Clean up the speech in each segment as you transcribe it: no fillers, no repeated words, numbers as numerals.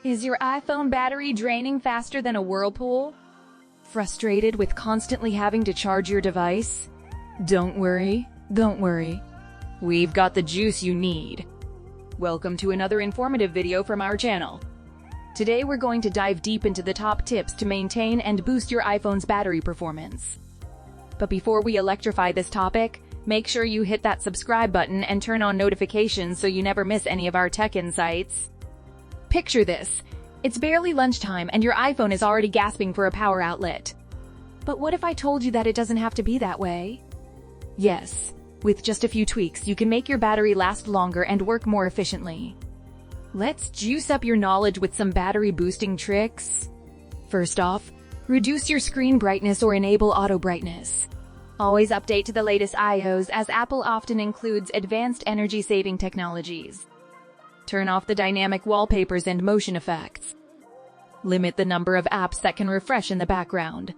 Is your iPhone battery draining faster than a whirlpool? Frustrated with constantly having to charge your device? Don't worry. We've got the juice you need. Welcome to another informative video from our channel. Today we're going to dive deep into the top tips to maintain and boost your iPhone's battery performance. But before we electrify this topic, make sure you hit that subscribe button and turn on notifications so you never miss any of our tech insights. Picture this. It's barely lunchtime and your iPhone is already gasping for a power outlet. But what if I told you that it doesn't have to be that way? Yes, with just a few tweaks, you can make your battery last longer and work more efficiently. Let's juice up your knowledge with some battery boosting tricks. First off, reduce your screen brightness or enable auto brightness. Always update to the latest iOS, as Apple often includes advanced energy-saving technologies. Turn off the dynamic wallpapers and motion effects. Limit the number of apps that can refresh in the background.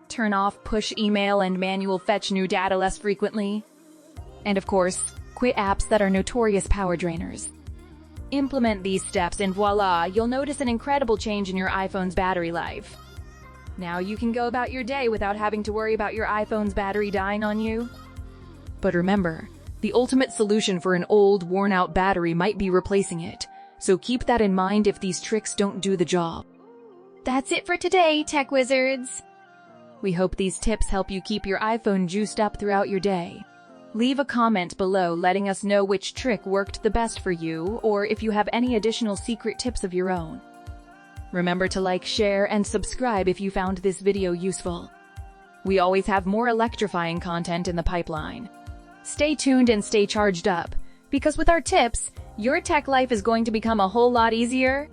Turn off push email and manual fetch new data less frequently. And of course, quit apps that are notorious power drainers. Implement these steps and voila, you'll notice an incredible change in your iPhone's battery life. Now you can go about your day without having to worry about your iPhone's battery dying on you. But remember, the ultimate solution for an old, worn-out battery might be replacing it, so keep that in mind if these tricks don't do the job. That's it for today, Tech Wizards! We hope these tips help you keep your iPhone juiced up throughout your day. Leave a comment below letting us know which trick worked the best for you, or if you have any additional secret tips of your own. Remember to like, share, and subscribe if you found this video useful. We always have more electrifying content in the pipeline. Stay tuned and stay charged up, because with our tips, your tech life is going to become a whole lot easier.